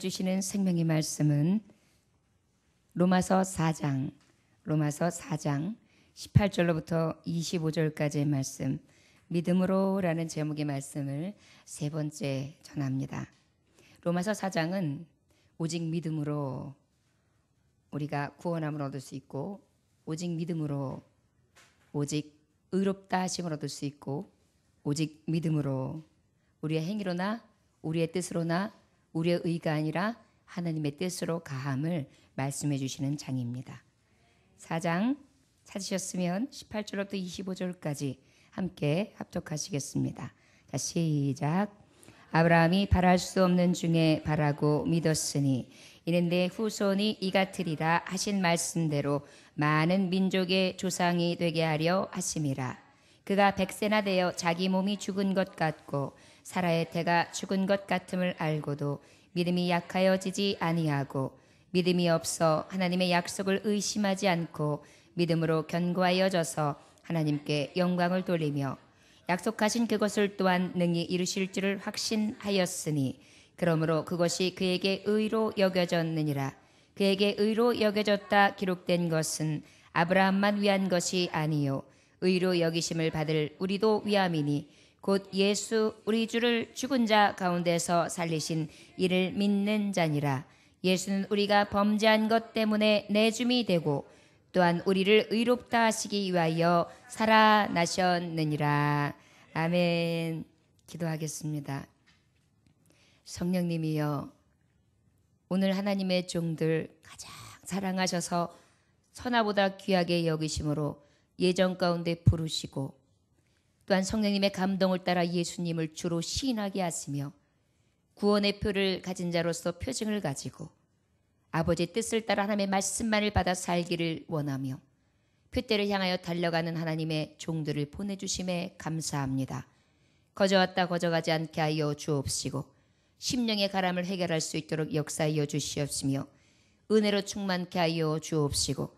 주시는 생명의 말씀은 로마서 4장 18절로부터 25절까지의 말씀, 믿음으로라는 제목의 말씀을 세 번째 전합니다. 로마서 4장은 오직 믿음으로 우리가 구원함을 얻을 수 있고, 오직 믿음으로 오직 의롭다 하심을 얻을 수 있고, 오직 믿음으로 우리의 행위로나 우리의 뜻으로나 우리의 의가 아니라 하나님의 뜻으로 가함을 말씀해 주시는 장입니다. 4장 찾으셨으면 18절부터 25절까지 함께 합독하시겠습니다. 자, 시작. 아브라함이 바랄 수 없는 중에 바라고 믿었으니 이는 내 후손이 이 같으리라 하신 말씀대로 많은 민족의 조상이 되게 하려 하심이라. 그가 100세나 되어 자기 몸이 죽은 것 같고 사라의 태가 죽은 것 같음을 알고도 믿음이 약하여지지 아니하고 믿음이 없어 하나님의 약속을 의심하지 않고 믿음으로 견고하여져서 하나님께 영광을 돌리며 약속하신 그것을 또한 능히 이루실 줄을 확신하였으니 그러므로 그것이 그에게 의로 여겨졌느니라. 그에게 의로 여겨졌다 기록된 것은 아브라함만 위한 것이 아니요 의로 여기심을 받을 우리도 위함이니 곧 예수 우리 주를 죽은 자 가운데서 살리신 이를 믿는 자니라. 예수는 우리가 범죄한 것 때문에 내줌이 되고 또한 우리를 의롭다 하시기 위하여 살아나셨느니라. 아멘. 기도하겠습니다. 성령님이여, 오늘 하나님의 종들 가장 사랑하셔서 천하보다 귀하게 여기심으로 예정 가운데 부르시고 또한 성령님의 감동을 따라 예수님을 주로 시인하게 하시며 구원의 표를 가진 자로서 표징을 가지고 아버지의 뜻을 따라 하나님의 말씀만을 받아 살기를 원하며 표대를 향하여 달려가는 하나님의 종들을 보내주심에 감사합니다. 거저왔다 거저가지 않게 하여 주옵시고 심령의 가람을 해결할 수 있도록 역사하여 주시옵시며 은혜로 충만케 하여 주옵시고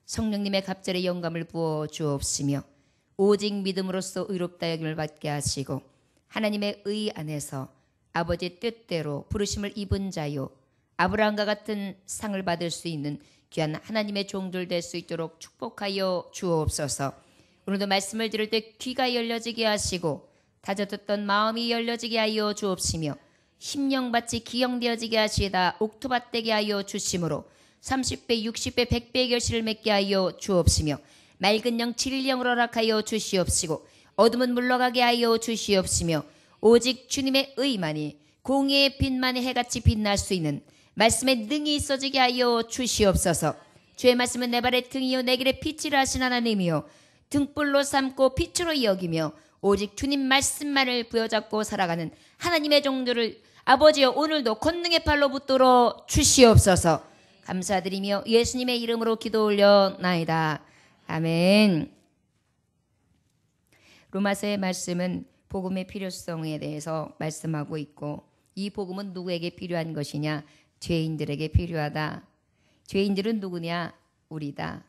성령님의 갑절의 영감을 부어 주옵시며 오직 믿음으로써 의롭다 여김을 받게 하시고 하나님의 의 안에서 아버지의 뜻대로 부르심을 입은 자요 아브라함과 같은 상을 받을 수 있는 귀한 하나님의 종들 될 수 있도록 축복하여 주옵소서. 오늘도 말씀을 들을 때 귀가 열려지게 하시고 다져듣던 마음이 열려지게 하여 주옵시며 심령밭이 기영되어지게 하시다 옥토밭되게 하여 주심으로 30배 60배 100배의 결실을 맺게 하여 주옵시며 맑은 영 진리영으로 허락하여 주시옵시고 어둠은 물러가게 하여 주시옵시며 오직 주님의 의만이 공의의 빛만이 해같이 빛날 수 있는 말씀에 능히 있어지게 하여 주시옵소서. 주의 말씀은 내 발의 등이요 내 길의 빛이라 하신 하나님이요 등불로 삼고 빛으로 여기며 오직 주님 말씀만을 부여잡고 살아가는 하나님의 종들을 아버지여 오늘도 권능의 팔로 붙들어 주시옵소서. 감사드리며 예수님의 이름으로 기도 올려나이다. 아멘. 로마서의 말씀은 복음의 필요성에 대해서 말씀하고 있고 이 복음은 누구에게 필요한 것이냐? 죄인들에게 필요하다. 죄인들은 누구냐? 우리다.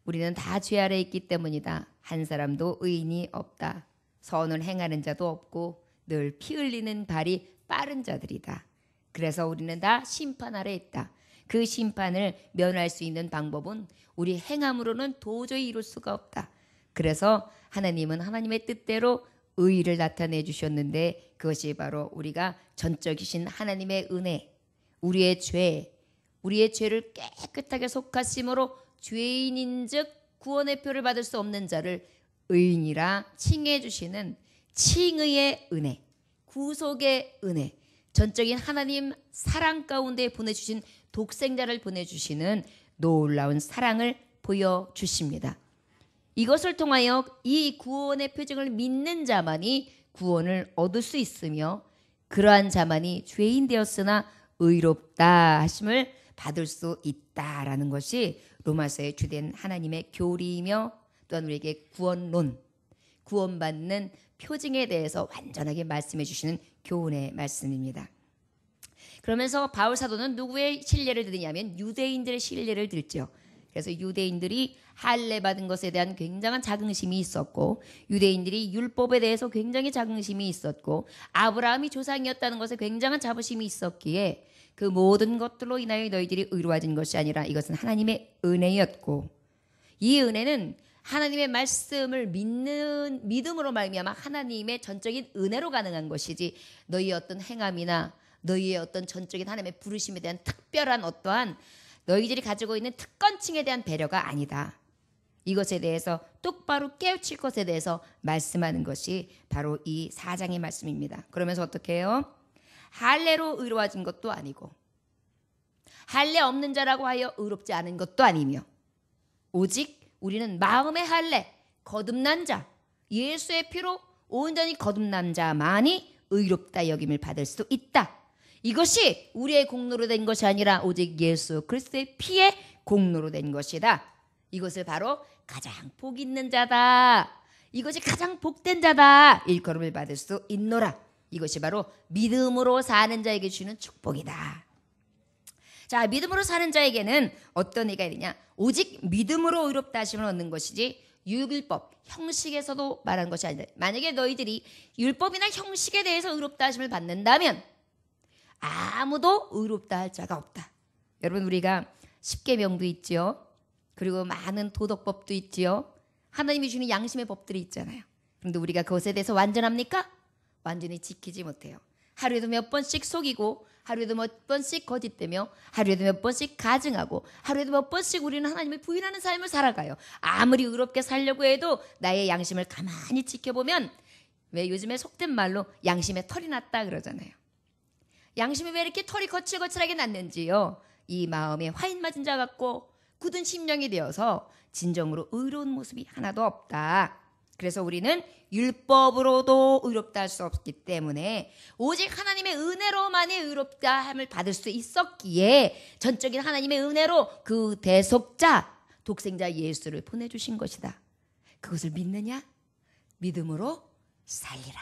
우리는 다 죄 아래 있기 때문이다. 한 사람도 의인이 없다. 선을 행하는 자도 없고 늘 피 흘리는 발이 빠른 자들이다. 그래서 우리는 다 심판 아래 있다. 그 심판을 면할 수 있는 방법은 우리 행함으로는 도저히 이룰 수가 없다. 그래서 하나님은 하나님의 뜻대로 의의를 나타내 주셨는데 그것이 바로 우리가 전적이신 하나님의 은혜, 우리의 죄를 깨끗하게 속하심으로 죄인인즉 구원의 표를 받을 수 없는 자를 의인이라 칭해 주시는 칭의의 은혜, 구속의 은혜, 전적인 하나님 사랑 가운데 보내주신 독생자를 보내주시는 놀라운 사랑을 보여주십니다. 이것을 통하여 이 구원의 표징을 믿는 자만이 구원을 얻을 수 있으며 그러한 자만이 죄인 되었으나 의롭다 하심을 받을 수 있다라는 것이 로마서의 주된 하나님의 교리이며 또한 우리에게 구원론, 구원받는 표징에 대해서 완전하게 말씀해 주시는 교훈의 말씀입니다. 그러면서 바울 사도는 누구의 신뢰를 드느냐면 유대인들의 신뢰를 들죠. 그래서 유대인들이 할례 받은 것에 대한 굉장한 자긍심이 있었고 유대인들이 율법에 대해서 굉장히 자긍심이 있었고 아브라함이 조상이었다는 것에 굉장한 자부심이 있었기에 그 모든 것들로 인하여 너희들이 의로워진 것이 아니라 이것은 하나님의 은혜였고, 이 은혜는 하나님의 말씀을 믿는 믿음으로 말미암아 하나님의 전적인 은혜로 가능한 것이지, 너희의 어떤 행함이나 너희의 어떤 전적인 하나님의 부르심에 대한 특별한 어떠한 너희들이 가지고 있는 특권층에 대한 배려가 아니다. 이것에 대해서 똑바로 깨우칠 것에 대해서 말씀하는 것이 바로 이 4장의 말씀입니다. 그러면서 어떻게 해요? 할례로 의로워진 것도 아니고 할례 없는 자라고 하여 의롭지 않은 것도 아니며, 오직 우리는 마음의 할례, 거듭난 자, 예수의 피로 온전히 거듭난 자만이 의롭다 여김을 받을 수 있다. 이것이 우리의 공로로 된 것이 아니라 오직 예수 그리스도의 피의 공로로 된 것이다. 이것을 바로 가장 복 있는 자다, 이것이 가장 복된 자다, 일컬음을 받을 수 있노라. 이것이 바로 믿음으로 사는 자에게 주는 축복이다. 자, 믿음으로 사는 자에게는 어떤 의가 있느냐? 오직 믿음으로 의롭다 하심을 얻는 것이지 율법, 형식에서도 말한 것이 아니다. 만약에 너희들이 율법이나 형식에 대해서 의롭다 하심을 받는다면 아무도 의롭다 할 자가 없다. 여러분, 우리가 십계명도 있지요. 그리고 많은 도덕법도 있지요. 하나님이 주는 양심의 법들이 있잖아요. 그런데 우리가 그것에 대해서 완전합니까? 완전히 지키지 못해요. 하루에도 몇 번씩 속이고, 하루에도 몇 번씩 거짓되며, 하루에도 몇 번씩 가증하고, 하루에도 몇 번씩 우리는 하나님을 부인하는 삶을 살아가요. 아무리 의롭게 살려고 해도 나의 양심을 가만히 지켜보면, 왜 요즘에 속된 말로 양심에 털이 났다 그러잖아요. 양심이 왜 이렇게 털이 거칠거칠하게 났는지요. 이 마음에 화인 맞은 자 같고 굳은 심령이 되어서 진정으로 의로운 모습이 하나도 없다. 그래서 우리는 율법으로도 의롭다 할 수 없기 때문에 오직 하나님의 은혜로만이 의롭다 함을 받을 수 있었기에 전적인 하나님의 은혜로 그 대속자 독생자 예수를 보내주신 것이다. 그것을 믿느냐? 믿음으로 살리라.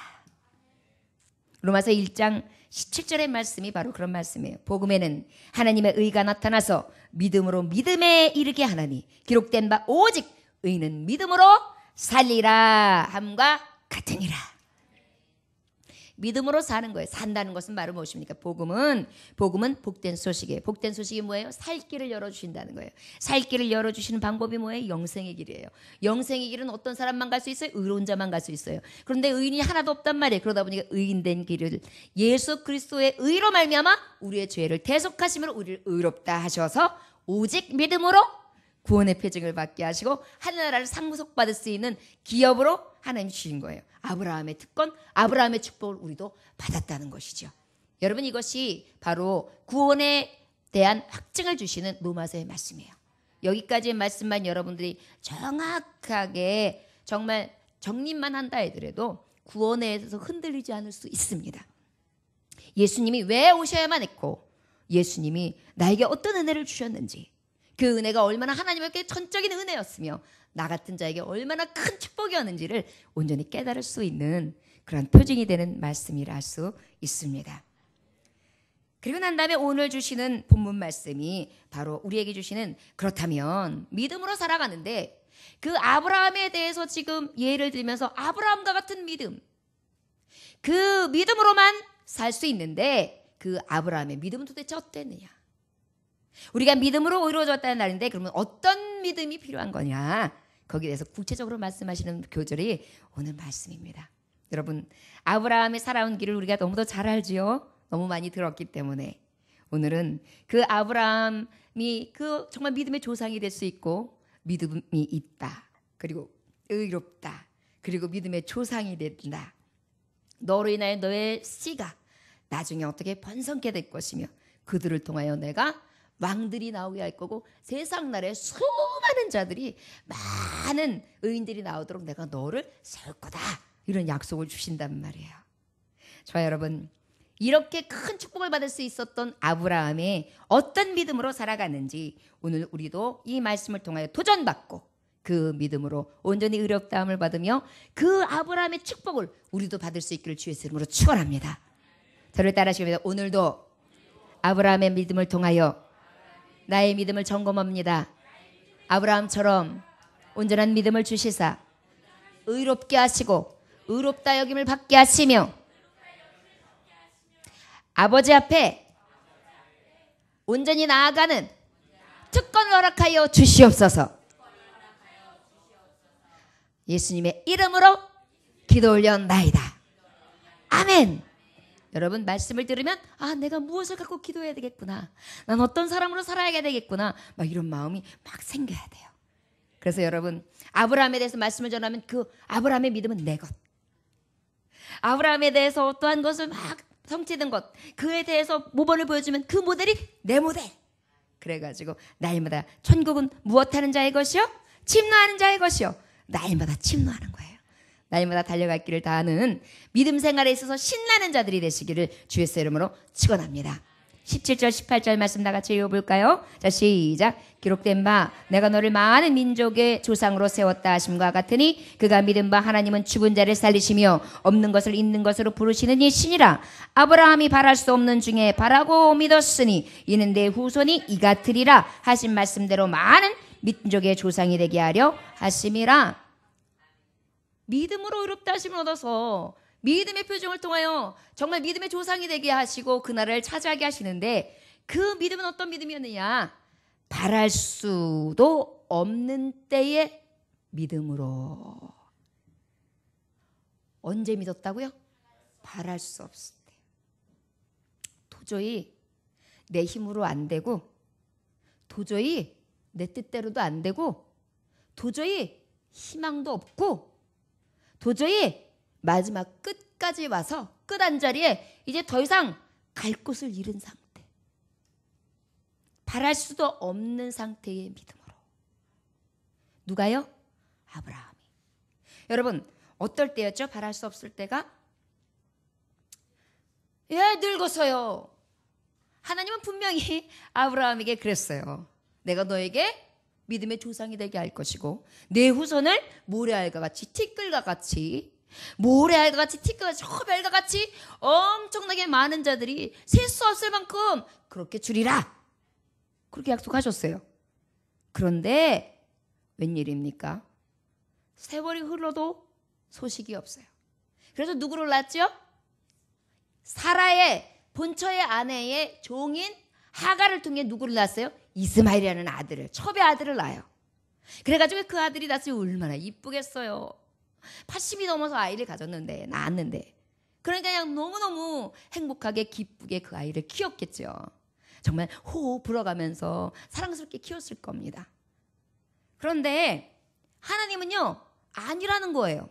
로마서 1장 17절의 말씀이 바로 그런 말씀이에요. 복음에는 하나님의 의가 나타나서 믿음으로 믿음에 이르게 하나니 기록된 바 오직 의는 믿음으로 살리라 함과 같으니라. 믿음으로 사는 거예요. 산다는 것은 바로 무엇입니까? 복음은 복된 소식이에요. 복된 소식이 뭐예요? 살 길을 열어주신다는 거예요. 살 길을 열어주시는 방법이 뭐예요? 영생의 길이에요. 영생의 길은 어떤 사람만 갈 수 있어요? 의로운 자만 갈 수 있어요. 그런데 의인이 하나도 없단 말이에요. 그러다 보니까 의인된 길을 예수 그리스도의 의로 말미암아 우리의 죄를 대속하심으로 우리를 의롭다 하셔서 오직 믿음으로 구원의 표징을 받게 하시고 하늘나라를 상속받을 수 있는 기업으로 하나님이 주신 거예요. 아브라함의 특권, 아브라함의 축복을 우리도 받았다는 것이죠. 여러분, 이것이 바로 구원에 대한 확증을 주시는 로마서의 말씀이에요. 여기까지의 말씀만 여러분들이 정확하게 정말 정립만 한다 하더라도 구원에 대해서 흔들리지 않을 수 있습니다. 예수님이 왜 오셔야만 했고 예수님이 나에게 어떤 은혜를 주셨는지, 그 은혜가 얼마나 하나님께 전적인 은혜였으며 나 같은 자에게 얼마나 큰 축복이었는지를 온전히 깨달을 수 있는 그런 표징이 되는 말씀이라 할 수 있습니다. 그리고 난 다음에 오늘 주시는 본문 말씀이 바로 우리에게 주시는, 그렇다면 믿음으로 살아가는데 그 아브라함에 대해서 지금 예를 들면서 아브라함과 같은 믿음, 그 믿음으로만 살 수 있는데 그 아브라함의 믿음은 도대체 어땠느냐? 우리가 믿음으로 의로워졌다는 날인데 그러면 어떤 믿음이 필요한 거냐? 거기에 대해서 구체적으로 말씀하시는 교절이 오늘 말씀입니다. 여러분, 아브라함이 살아온 길을 우리가 너무도 잘 알지요? 너무 많이 들었기 때문에 오늘은 그 아브라함이 그 정말 믿음의 조상이 될 수 있고 믿음이 있다. 그리고 의롭다. 그리고 믿음의 조상이 된다. 너로 인하여 너의 씨가 나중에 어떻게 번성케 될 것이며 그들을 통하여 내가 왕들이 나오게 할 거고 세상 나라에 수많은 자들이, 많은 의인들이 나오도록 내가 너를 세울 거다. 이런 약속을 주신단 말이에요. 저와 여러분, 이렇게 큰 축복을 받을 수 있었던 아브라함이 어떤 믿음으로 살아가는지 오늘 우리도 이 말씀을 통하여 도전받고 그 믿음으로 온전히 의롭다함을 받으며 그 아브라함의 축복을 우리도 받을 수 있기를 주의 이름으로 축원합니다. 저를 따라하시면 오늘도 아브라함의 믿음을 통하여 나의 믿음을 점검합니다. 아브라함처럼 온전한 믿음을 주시사 의롭게 하시고 의롭다 여김을 받게 하시며 아버지 앞에 온전히 나아가는 특권을 허락하여 주시옵소서. 예수님의 이름으로 기도 올려나이다. 아멘. 여러분 말씀을 들으면 내가 무엇을 갖고 기도해야 되겠구나. 난 어떤 사람으로 살아야 되겠구나. 막 이런 마음이 막 생겨야 돼요. 그래서 여러분 아브라함에 대해서 말씀을 전하면 그 아브라함의 믿음은 내 것. 아브라함에 대해서 어떠한 것을 막 성취된 것, 그에 대해서 모범을 보여주면 그 모델이 내 모델. 그래가지고 날마다 천국은 무엇하는 자의 것이요? 침노하는 자의 것이요. 날마다 침노하는 거예요. 날마다 달려갈 길을 다하는 믿음 생활에 있어서 신나는 자들이 되시기를 주 예수의 이름으로 축원합니다. 17절 18절 말씀 다 같이 읽어볼까요? 자, 시작. 기록된 바 내가 너를 많은 민족의 조상으로 세웠다 하심과 같으니 그가 믿은 바 하나님은 죽은 자를 살리시며 없는 것을 있는 것으로 부르시는 이시니라. 아브라함이 바랄 수 없는 중에 바라고 믿었으니 이는 내 후손이 이 같으리라 하신 말씀대로 많은 민족의 조상이 되게 하려 하심이라. 믿음으로 의롭다 하심을 얻어서 믿음의 표정을 통하여 정말 믿음의 조상이 되게 하시고 그 나라를 차지하게 하시는데, 그 믿음은 어떤 믿음이었느냐? 바랄 수도 없는 때의 믿음으로. 언제 믿었다고요? 바랄 수 없을 때. 도저히 내 힘으로 안 되고, 도저히 내 뜻대로도 안 되고, 도저히 희망도 없고, 도저히 마지막 끝까지 와서 끝 한 자리에 이제 더 이상 갈 곳을 잃은 상태. 바랄 수도 없는 상태의 믿음으로. 누가요? 아브라함이. 여러분 어떨 때였죠? 바랄 수 없을 때가? 늙어서요. 하나님은 분명히 아브라함에게 그랬어요. 내가 너에게 믿음의 조상이 되게 할 것이고 내 후손을 모래알과 같이 티끌과 같이 모래알과 같이 티끌과 같이 허벨과 같이 엄청나게 많은 자들이 셀 수 없을 만큼 그렇게 주리라. 그렇게 약속하셨어요. 그런데 웬일입니까? 세월이 흘러도 소식이 없어요. 그래서 누구를 낳았죠? 사라의 본처의 아내의 종인 하갈을 통해 누구를 낳았어요? 이스마엘이라는 아들을, 첩의 아들을 낳아요. 그래가지고 그 아들이 낳았으면 얼마나 이쁘겠어요. 80이 넘어서 아이를 가졌는데, 낳았는데, 그러니까 그냥 너무너무 행복하게 기쁘게 그 아이를 키웠겠죠. 정말 호호 불어가면서 사랑스럽게 키웠을 겁니다. 그런데 하나님은요 아니라는 거예요.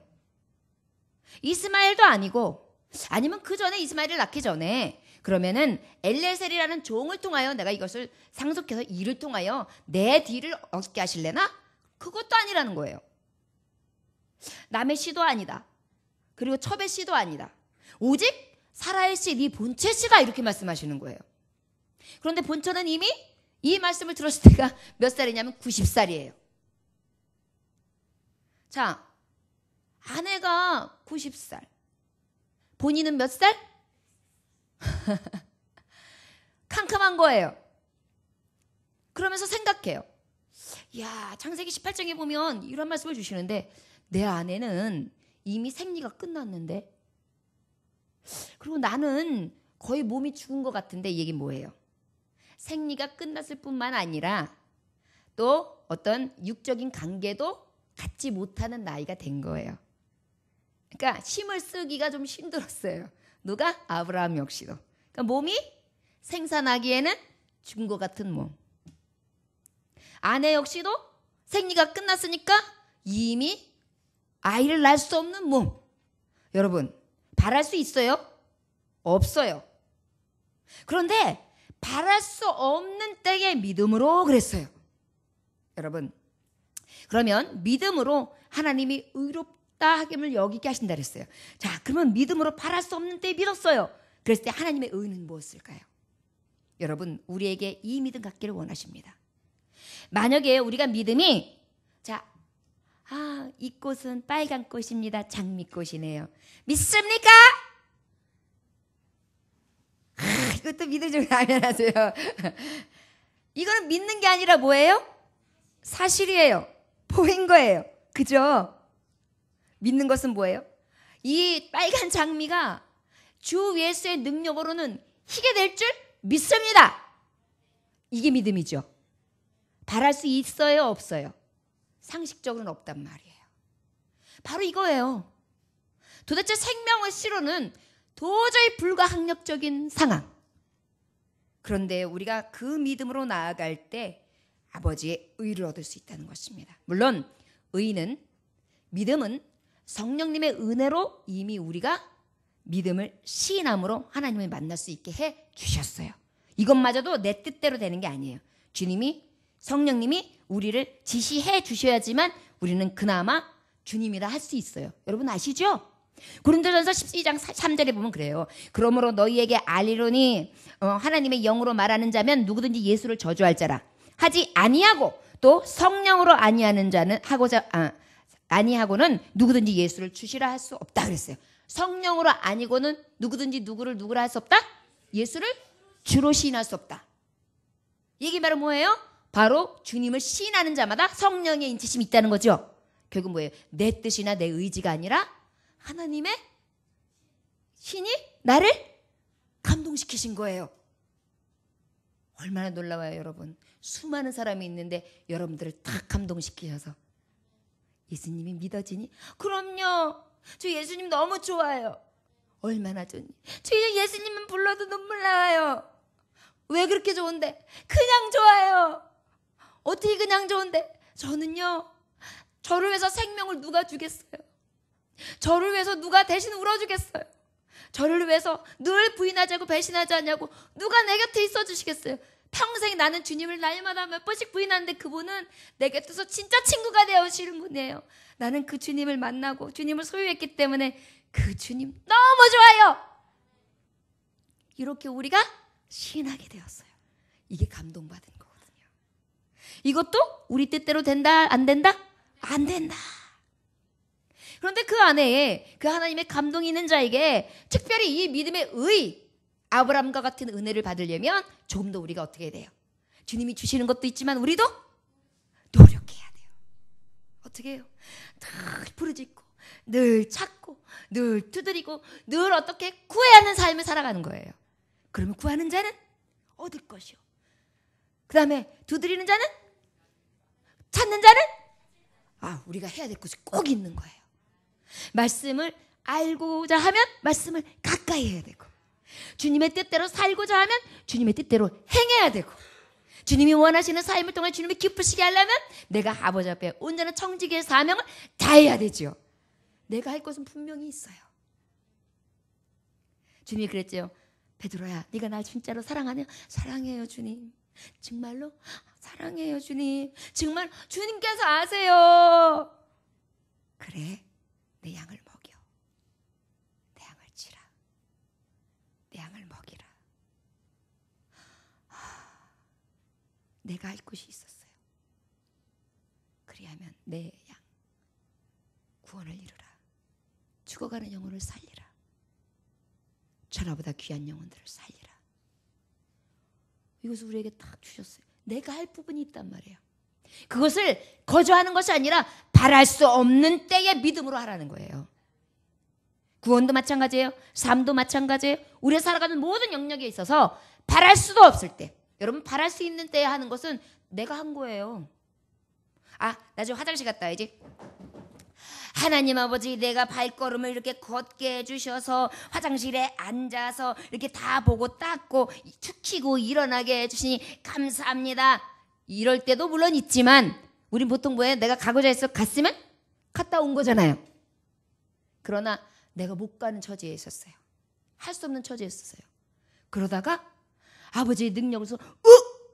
이스마엘도 아니고, 아니면 그 전에 이스마엘을 낳기 전에 그러면은 엘레셀이라는 종을 통하여 내가 이것을 상속해서 이를 통하여 내 뒤를 얻게 하실래나? 그것도 아니라는 거예요. 남의 씨도 아니다. 그리고 첩의 씨도 아니다. 오직 사라의 씨, 네 본체 씨가, 이렇게 말씀하시는 거예요. 그런데 본처는 이미 이 말씀을 들었을 때가 몇 살이냐면 90살이에요. 자, 아내가 90살. 본인은 몇 살? 캄캄한 거예요. 그러면서 생각해요. 야, 창세기 18장에 보면 이런 말씀을 주시는데, 내 아내는 이미 생리가 끝났는데, 그리고 나는 거의 몸이 죽은 것 같은데, 이 얘기는 뭐예요? 생리가 끝났을 뿐만 아니라 또 어떤 육적인 관계도 갖지 못하는 나이가 된 거예요. 그러니까 힘을 쓰기가 좀 힘들었어요. 누가? 아브라함 역시도. 그러니까 몸이 생산하기에는 죽은 것 같은 몸. 아내 역시도 생리가 끝났으니까 이미 아이를 낳을 수 없는 몸. 여러분, 바랄 수 있어요? 없어요. 그런데 바랄 수 없는 때의 믿음으로 그랬어요. 여러분, 그러면 믿음으로 하나님이 의롭다 하김을 여기게 하신다 그랬어요. 자, 그러면 믿음으로 바랄 수 없는 때에 믿었어요. 그랬을 때 하나님의 의는 무엇일까요? 여러분, 우리에게 이 믿음 갖기를 원하십니다. 만약에 우리가 믿음이, 자, 이 꽃은 빨간 꽃입니다. 장미꽃이네요. 믿습니까? 이것도 믿음 좀 라면하세요. 이거는 믿는 게 아니라 뭐예요? 사실이에요. 보인 거예요. 그죠? 믿는 것은 뭐예요? 이 빨간 장미가 주 예수의 능력으로는 희게 될 줄 믿습니다. 이게 믿음이죠. 바랄 수 있어요, 없어요? 상식적으로는 없단 말이에요. 바로 이거예요. 도대체 생명의 실효는 도저히 불가항력적인 상황. 그런데 우리가 그 믿음으로 나아갈 때 아버지의 의를 얻을 수 있다는 것입니다. 물론 믿음은 성령님의 은혜로 이미 우리가 믿음을 시인함으로 하나님을 만날 수 있게 해 주셨어요. 이것마저도 내 뜻대로 되는 게 아니에요. 주님이, 성령님이 우리를 지시해 주셔야지만 우리는 그나마 주님이라 할 수 있어요. 여러분 아시죠? 고린도전서 12장 3절에 보면 그래요. 그러므로 너희에게 알리로니 하나님의 영으로 말하는 자면 누구든지 예수를 저주할 자라. 하지 아니하고 또 성령으로 아니하는 자는 아니하고는 누구든지 예수를 주시라 할 수 없다 그랬어요. 성령으로 아니고는 누구든지 누구라 할 수 없다? 예수를 주로 시인할 수 없다. 이게 바로 뭐예요? 바로 주님을 시인하는 자마다 성령의 인치심이 있다는 거죠. 결국 뭐예요? 내 뜻이나 내 의지가 아니라 하나님의 신이 나를 감동시키신 거예요. 얼마나 놀라워요, 여러분. 수많은 사람이 있는데 여러분들을 다 감동시키셔서 예수님이 믿어지니? 그럼요. 저 예수님 너무 좋아요. 얼마나 좋니? 저 예수님은 불러도 눈물 나와요. 왜 그렇게 좋은데? 그냥 좋아요. 어떻게 그냥 좋은데? 저는요, 저를 위해서 생명을 누가 주겠어요? 저를 위해서 누가 대신 울어주겠어요? 저를 위해서 늘 부인하지 않고 배신하지 않냐고 누가 내 곁에 있어 주시겠어요? 평생 나는 주님을 날마다 몇 번씩 부인하는데 그분은 내 곁에서 진짜 친구가 되어주시는 분이에요. 나는 그 주님을 만나고 주님을 소유했기 때문에 그 주님 너무 좋아요. 이렇게 우리가 시인하게 되었어요. 이게 감동받은 거거든요. 이것도 우리 뜻대로 된다? 안 된다? 안 된다. 그런데 그 안에 그 하나님의 감동이 있는 자에게 특별히 이 믿음의 아브라함과 같은 은혜를 받으려면 조금 더 우리가 어떻게 해야 돼요? 주님이 주시는 것도 있지만 우리도 노력해야 돼요. 어떻게 해요? 늘 부르짖고 늘 찾고 늘 두드리고 늘 어떻게 구해야 하는 삶을 살아가는 거예요. 그러면 구하는 자는 얻을 것이요. 그 다음에 두드리는 자는 찾는 자는 우리가 해야 될 것이 꼭 있는 거예요. 말씀을 알고자 하면 말씀을 가까이 해야 되고 주님의 뜻대로 살고자 하면 주님의 뜻대로 행해야 되고 주님이 원하시는 삶을 통해 주님이 기쁘시게 하려면 내가 아버지 앞에 온전한 청지기의 사명을 다해야 되죠. 내가 할 것은 분명히 있어요. 주님이 그랬죠. 베드로야, 네가 날 진짜로 사랑하냐? 사랑해요, 주님. 정말로? 사랑해요, 주님. 정말 주님께서 아세요. 그래, 내 양을 먹여. 내 양을 치라. 내 양을 먹이라. 내가 할 곳이 있었어요. 그리하면 내 양 구원을 이루라. 죽어가는 영혼을 살리라. 천하보다 귀한 영혼들을 살리라. 이것을 우리에게 딱 주셨어요. 내가 할 부분이 있단 말이에요. 그것을 거저하는 것이 아니라 바랄 수 없는 때에 믿음으로 하라는 거예요. 구원도 마찬가지예요. 삶도 마찬가지예요. 우리가 살아가는 모든 영역에 있어서 바랄 수도 없을 때, 여러분 바랄 수 있는 때에 하는 것은 내가 한 거예요. 나 지금 화장실 갔다 와야지. 하나님 아버지, 내가 발걸음을 이렇게 걷게 해주셔서 화장실에 앉아서 이렇게 다 보고 닦고 축히고 일어나게 해주시니 감사합니다. 이럴 때도 물론 있지만 우린 보통 뭐예요? 내가 가고자 해서 갔으면 갔다 온 거잖아요. 그러나 내가 못 가는 처지에 있었어요. 할 수 없는 처지에 있었어요. 그러다가 아버지의 능력으로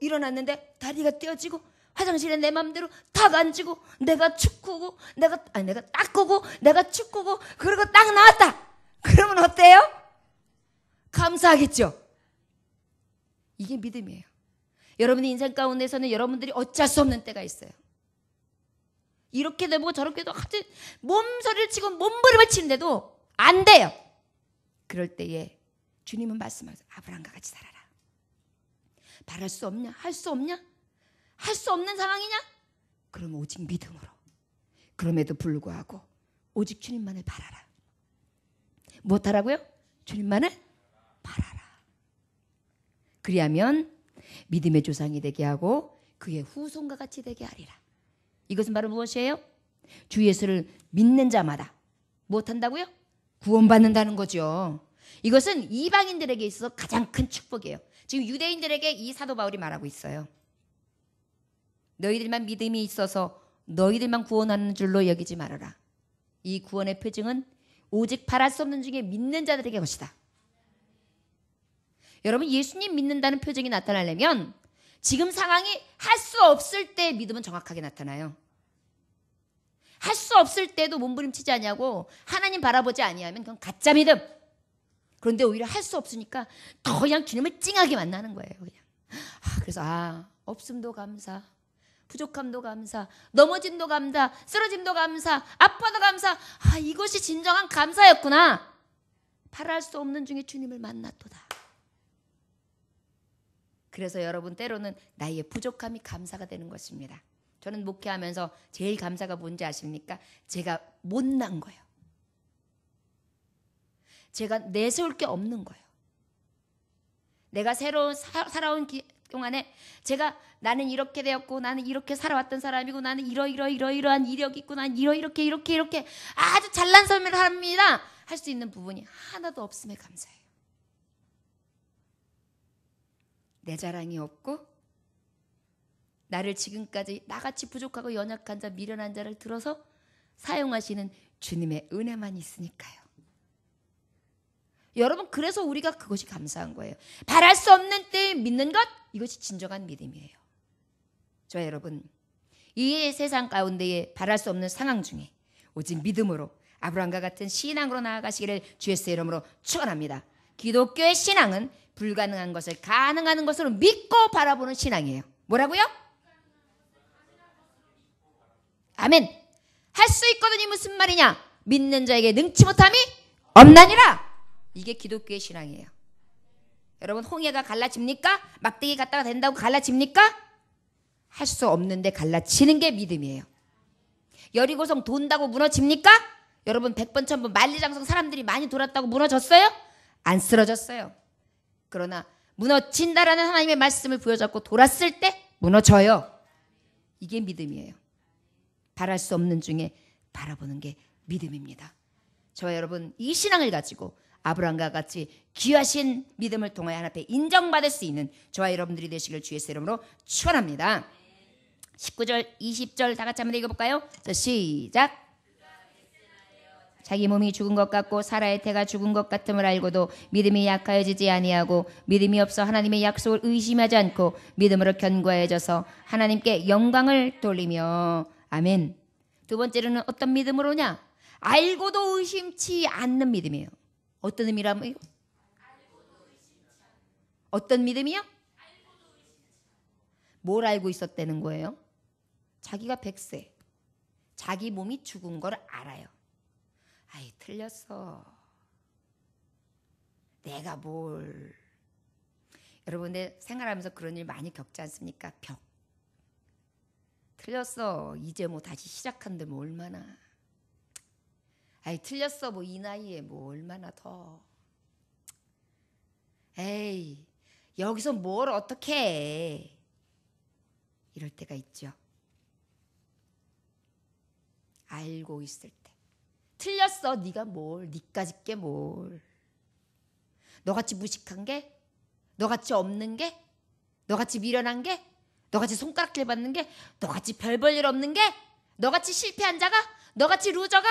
일어났는데 다리가 떼어지고 화장실에 내 맘대로 탁 앉고 내가 축구고 내가 닦고 내가 축구고 그리고 딱 나왔다. 그러면 어때요? 감사하겠죠. 이게 믿음이에요. 여러분의 인생 가운데서는 여러분들이 어쩔 수 없는 때가 있어요. 이렇게 되고 저렇게 되고 하여튼 몸서리를 치고 몸부림을 치는데도 안 돼요. 그럴 때에 주님은 말씀하세요. 아브라함과 같이 살아라. 바랄 수 없냐? 할 수 없냐? 할 수 없는 상황이냐? 그럼 오직 믿음으로. 그럼에도 불구하고 오직 주님만을 바라라. 무엇하라고요? 주님만을 바라라. 그리하면 믿음의 조상이 되게 하고 그의 후손과 같이 되게 하리라. 이것은 바로 무엇이에요? 주 예수를 믿는 자마다 무엇한다고요? 구원받는다는 거죠. 이것은 이방인들에게 있어서 가장 큰 축복이에요. 지금 유대인들에게 이 사도 바울이 말하고 있어요. 너희들만 믿음이 있어서 너희들만 구원하는 줄로 여기지 말아라. 이 구원의 표징은 오직 바랄 수 없는 중에 믿는 자들에게 것이다. 여러분, 예수님 믿는다는 표징이 나타나려면 지금 상황이 할 수 없을 때 믿음은 정확하게 나타나요. 할 수 없을 때도 몸부림치지 아니하고 하나님 바라보지 아니하면 그건 가짜 믿음. 그런데 오히려 할 수 없으니까 더 그냥 주님을 찡하게 만나는 거예요. 그냥. 그래서 없음도 감사, 부족함도 감사, 넘어짐도 감사, 쓰러짐도 감사, 아파도 감사. 이것이 진정한 감사였구나. 바랄 수 없는 중에 주님을 만났도다. 그래서 여러분, 때로는 나의 부족함이 감사가 되는 것입니다. 저는 목회하면서 제일 감사가 뭔지 아십니까? 제가 못난 거예요. 제가 내세울 게 없는 거예요. 내가 새로 살아온 동안에 나는 이렇게 되었고, 나는 이렇게 살아왔던 사람이고, 나는 이러이러한 이력이 있고, 나는 이렇게 아주 잘난 설명을 합니다. 할 수 있는 부분이 하나도 없음에 감사해요. 내 자랑이 없고 나를 지금까지 나같이 부족하고 연약한 자, 미련한 자를 들어서 사용하시는 주님의 은혜만 있으니까요. 여러분, 그래서 우리가 그것이 감사한 거예요. 바랄 수 없는 때에 믿는 것, 이것이 진정한 믿음이에요. 저 여러분, 이 세상 가운데에 바랄 수 없는 상황 중에 오직 믿음으로 아브라함과 같은 신앙으로 나아가시기를 주 예수의 이름으로 축원합니다. 기독교의 신앙은 불가능한 것을 가능한 것으로 믿고 바라보는 신앙이에요. 뭐라고요? 아멘. 할 수 있거든이 무슨 말이냐? 믿는 자에게 능치 못함이 없나니라. 이게 기독교의 신앙이에요. 여러분, 홍해가 갈라집니까? 막대기 갖다가 된다고 갈라집니까? 할 수 없는데 갈라지는 게 믿음이에요. 여리고성 돈다고 무너집니까? 여러분, 100번 1000번 만리장성 사람들이 많이 돌았다고 무너졌어요? 안 쓰러졌어요. 그러나 무너진다라는 하나님의 말씀을 부여잡고 돌았을 때 무너져요. 이게 믿음이에요. 바랄 수 없는 중에 바라보는 게 믿음입니다. 저와 여러분, 이 신앙을 가지고 아브라함과 같이 귀하신 믿음을 통하여 하나님 앞에 인정받을 수 있는 저와 여러분들이 되시길 주 예수의 이름으로 축원합니다. 19절 20절 다 같이 한번 읽어볼까요? 자, 시작. 자기 몸이 죽은 것 같고 사라의 태가 죽은 것 같음을 알고도 믿음이 약하여지지 아니하고 믿음이 없어 하나님의 약속을 의심하지 않고 믿음으로 견고해져서 하나님께 영광을 돌리며. 아멘. 두 번째로는 어떤 믿음으로냐? 알고도 의심치 않는 믿음이에요. 어떤 의미라고요? 어떤 믿음이요? 뭘 알고 있었다는 거예요? 자기가 100세, 자기 몸이 죽은 걸 알아요. 틀렸어. 내가 뭘. 여러분들 생활하면서 그런 일 많이 겪지 않습니까? 틀렸어. 이제 뭐 다시 시작한데 뭐 얼마나. 틀렸어. 뭐 이 나이에 뭐 얼마나 더. 여기서 뭘 어떻게 해. 이럴 때가 있죠. 알고 있을 때. 틀렸어. 네가 뭘. 니까짓 게 뭘. 너같이 무식한 게, 너같이 없는 게, 너같이 미련한 게, 너같이 손가락질 받는 게, 너같이 별 볼 일 없는 게, 너같이 실패한 자가, 너같이 루저가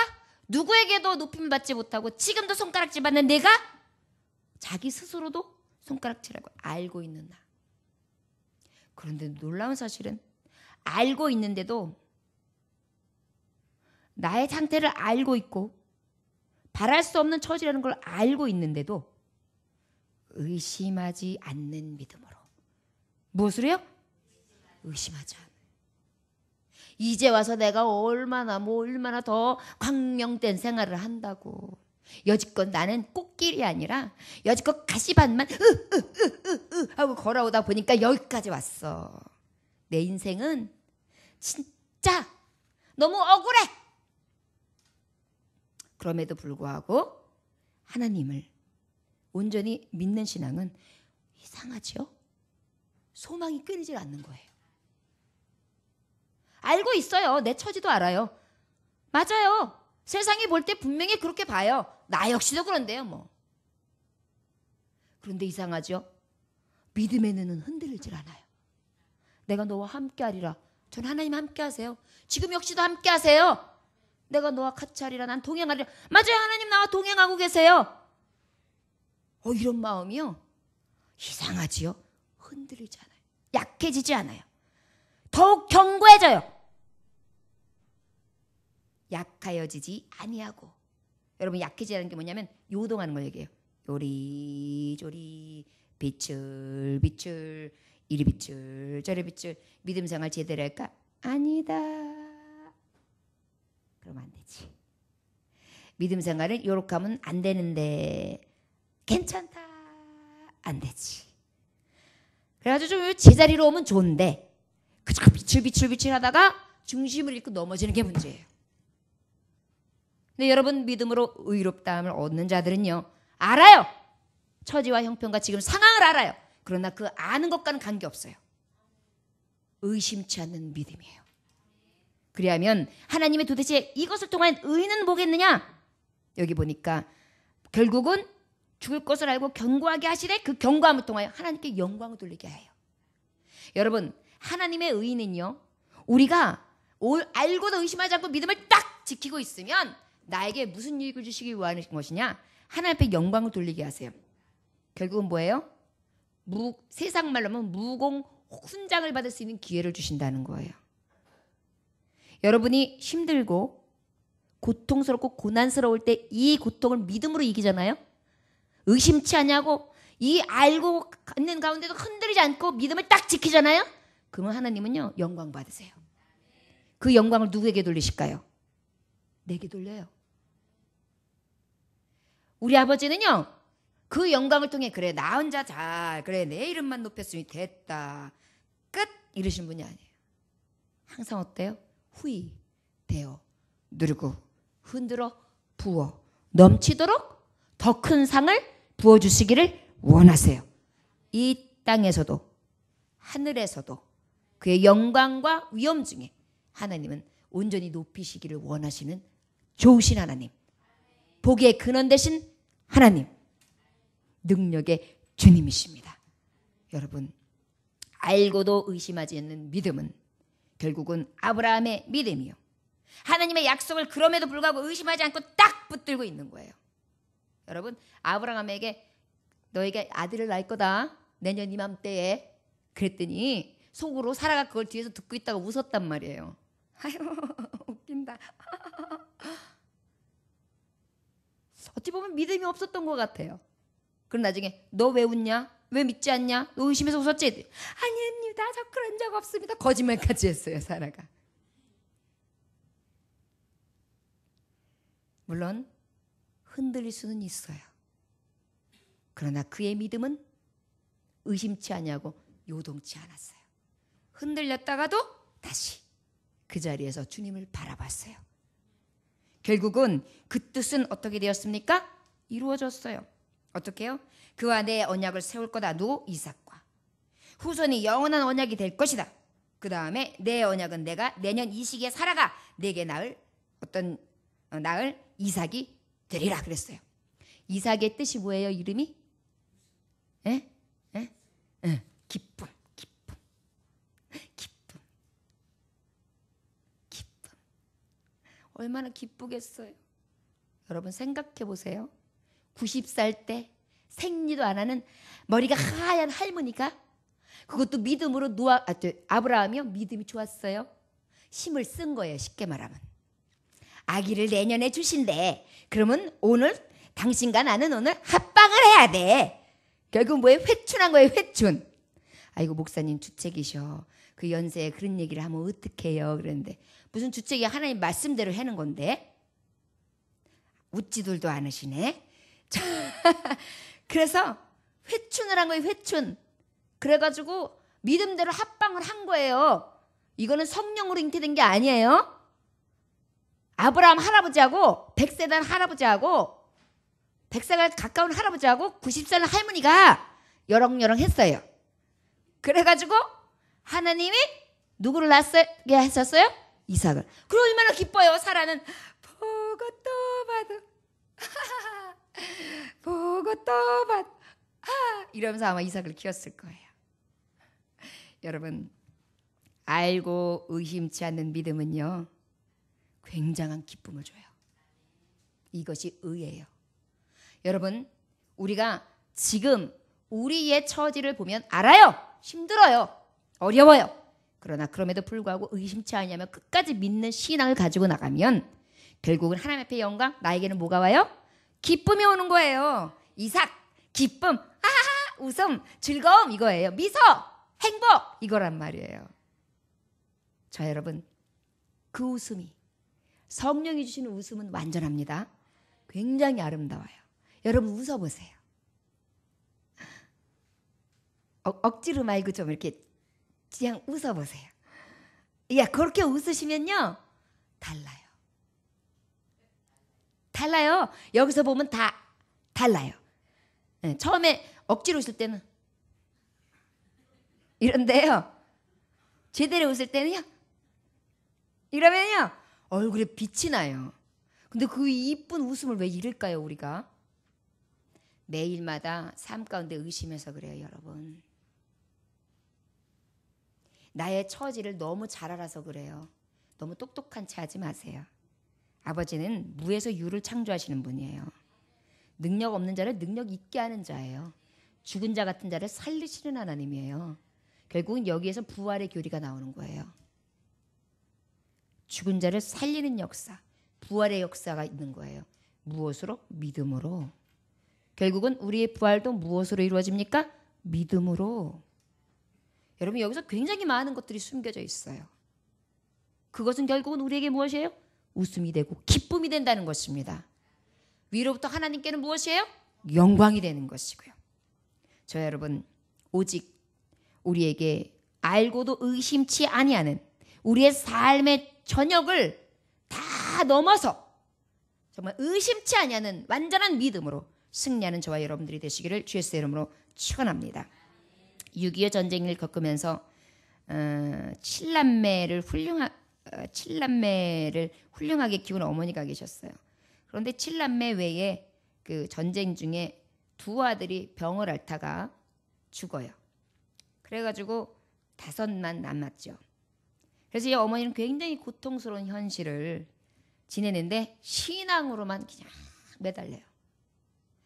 누구에게도 높임 받지 못하고 지금도 손가락질 받는 내가 자기 스스로도 손가락질하고 알고 있는 나. 그런데 놀라운 사실은 알고 있는데도 나의 상태를 알고 있고 바랄 수 없는 처지라는 걸 알고 있는데도 의심하지 않는 믿음으로. 무엇을 해요? 의심하지 않아요. 이제 와서 내가 얼마나 더 광명된 생활을 한다고. 여지껏 나는 꽃길이 아니라 여지껏 가시밭만 하고 걸어오다 보니까 여기까지 왔어. 내 인생은 진짜 너무 억울해. 그럼에도 불구하고 하나님을 온전히 믿는 신앙은 이상하죠? 소망이 끊이질 않는 거예요. 알고 있어요. 내 처지도 알아요. 맞아요. 세상이 볼 때 분명히 그렇게 봐요. 나 역시도 그런데요, 뭐. 그런데 이상하죠? 믿음의 눈은 흔들리질 않아요. 내가 너와 함께 하리라. 전 하나님 함께 하세요. 지금 역시도 함께 하세요. 내가 너와 같이 하리라. 난 동행하리라. 맞아요. 하나님 나와 동행하고 계세요. 이런 마음이요. 이상하지요? 흔들리지 않아요. 약해지지 않아요. 더욱 견고해져요. 약하여지지 아니하고. 여러분 약해지라는 게 뭐냐면 요동하는 걸 얘기해요. 요리조리 비출 이리 비출 저리 비출. 믿음 생활 제대로 할까? 아니다. 그러면 안 되지. 믿음 생활은 요렇게 하면 안 되는데 괜찮다. 안 되지. 그래가지고 좀 제자리로 오면 좋은데 그저 비출 하다가 중심을 잃고 넘어지는 게 문제예요. 근데 여러분 믿음으로 의롭다함을 얻는 자들은요. 알아요. 처지와 형편과 지금 상황을 알아요. 그러나 그 아는 것과는 관계없어요. 의심치 않는 믿음이에요. 그리하면 하나님의 도대체 이것을 통한 의는 뭐겠느냐? 여기 보니까 결국은 죽을 것을 알고 견고하게 하시되 그 견고함을 통하여 하나님께 영광을 돌리게 해요. 여러분 하나님의 의는요. 우리가 알고도 의심하지 않고 믿음을 딱 지키고 있으면 나에게 무슨 유익을 주시기 위한 것이냐? 하나님 앞에 영광을 돌리게 하세요. 결국은 뭐예요? 세상 말로 하면 무공 훈장을 받을 수 있는 기회를 주신다는 거예요. 여러분이 힘들고 고통스럽고 고난스러울 때 이 고통을 믿음으로 이기잖아요. 의심치 않냐고 이 알고 있는 가운데도 흔들리지 않고 믿음을 딱 지키잖아요. 그러면 하나님은요 영광 받으세요. 그 영광을 누구에게 돌리실까요? 내게 돌려요. 우리 아버지는요 그 영광을 통해 그래 나 혼자 잘 그래 내 이름만 높였으니 됐다 끝 이러시는 분이 아니에요. 항상 어때요? 후히 되어 누르고 흔들어 부어 넘치도록 더 큰 상을 부어주시기를 원하세요. 이 땅에서도 하늘에서도 그의 영광과 위엄 중에 하나님은 온전히 높이시기를 원하시는 좋으신 하나님, 복의 근원 되신 하나님, 능력의 주님이십니다. 여러분 알고도 의심하지 않는 믿음은 결국은 아브라함의 믿음이요. 하나님의 약속을 그럼에도 불구하고 의심하지 않고 딱 붙들고 있는 거예요. 여러분 아브라함에게 너에게 아들을 낳을 거다. 내년 이맘때에. 그랬더니 속으로 사라가 그걸 뒤에서 듣고 있다가 웃었단 말이에요. 아유 웃긴다. 어찌 보면 믿음이 없었던 것 같아요. 그럼 나중에 너 왜 웃냐? 왜 믿지 않냐? 너 의심해서 웃었지? 아닙니다. 저 그런 적 없습니다. 거짓말까지 했어요. 사라가. 물론 흔들릴 수는 있어요. 그러나 그의 믿음은 의심치 않냐고 요동치 않았어요. 흔들렸다가도 다시 그 자리에서 주님을 바라봤어요. 결국은 그 뜻은 어떻게 되었습니까? 이루어졌어요. 어떻게 해요? 그와 내 언약을 세울 거다. 누구? 이삭과. 후손이 영원한 언약이 될 것이다. 그 다음에 내 언약은 내가 내년 이 시기에 사라가 내게 낳을 이삭이 되리라 그랬어요. 이삭의 뜻이 뭐예요? 이름이? 기쁨. 얼마나 기쁘겠어요. 여러분 생각해 보세요. 90살 때 생리도 안 하는 머리가 하얀 할머니가 그것도 믿음으로 아브라함이요. 믿음이 좋았어요. 힘을 쓴 거예요. 쉽게 말하면. 아기를 내년에 주신대. 그러면 오늘 당신과 나는 오늘 합방을 해야 돼. 결국 뭐예요? 회춘한 거예요. 회춘. 아이고 목사님 주책이셔. 그 연세에 그런 얘기를 하면 어떡해요. 그랬는데 무슨 주책이 하나님 말씀대로 하는 건데 웃지들도 않으시네. 그래서 회춘을 한 거예요. 회춘. 그래가지고 믿음대로 합방을 한 거예요. 이거는 성령으로 잉태된 게 아니에요. 아브라함 할아버지하고 100세단 할아버지하고 100세가 가까운 할아버지하고 90살 할머니가 여렁여렁 했어요. 그래가지고 하나님이 누구를 낳게 하셨어요? 이삭을. 그럼 얼마나 기뻐요. 사라는 보고 또 봐도 보고 또 봐도 이러면서 아마 이삭을 키웠을 거예요. 여러분, 알고 의심치 않는 믿음은요, 굉장한 기쁨을 줘요. 이것이 의예요. 여러분, 우리가 지금 우리의 처지를 보면 알아요. 힘들어요. 어려워요. 그러나 그럼에도 불구하고 의심치 않으면 끝까지 믿는 신앙을 가지고 나가면 결국은 하나님 앞에 영광, 나에게는 뭐가 와요? 기쁨이 오는 거예요. 이삭, 기쁨, 웃음, 즐거움 이거예요. 미소, 행복 이거란 말이에요. 자, 여러분, 그 웃음이, 성령이 주시는 웃음은 완전합니다. 굉장히 아름다워요. 여러분 웃어보세요. 억지로 말고 좀 이렇게 그냥 웃어보세요. 야, 그렇게 웃으시면요 달라요. 달라요. 여기서 보면 다 달라요. 네, 처음에 억지로 웃을 때는 이런데요, 제대로 웃을 때는요 이러면요 얼굴에 빛이 나요. 근데 그 이쁜 웃음을 왜 잃을까요? 우리가 매일마다 삶 가운데 의심해서 그래요. 여러분, 나의 처지를 너무 잘 알아서 그래요. 너무 똑똑한 체 하지 마세요. 아버지는 무에서 유를 창조하시는 분이에요. 능력 없는 자를 능력 있게 하는 자예요. 죽은 자 같은 자를 살리시는 하나님이에요. 결국은 여기에서 부활의 교리가 나오는 거예요. 죽은 자를 살리는 역사, 부활의 역사가 있는 거예요. 무엇으로? 믿음으로. 결국은 우리의 부활도 무엇으로 이루어집니까? 믿음으로. 여러분, 여기서 굉장히 많은 것들이 숨겨져 있어요. 그것은 결국은 우리에게 무엇이에요? 웃음이 되고 기쁨이 된다는 것입니다. 위로부터 하나님께는 무엇이에요? 영광이 되는 것이고요. 저 여러분, 오직 우리에게 알고도 의심치 아니하는 우리의 삶의 전역을 다 넘어서 정말 의심치 아니하는 완전한 믿음으로 승리하는 저와 여러분들이 되시기를 주 예수의 이름으로 축원합니다. 6.25 전쟁을 겪으면서 칠남매를 훌륭하게 키운 어머니가 계셨어요. 그런데 칠남매 외에 그 전쟁 중에 두 아들이 병을 앓다가 죽어요. 그래가지고 5만 남았죠. 그래서 이 어머니는 굉장히 고통스러운 현실을 지내는데 신앙으로만 그냥 매달려요.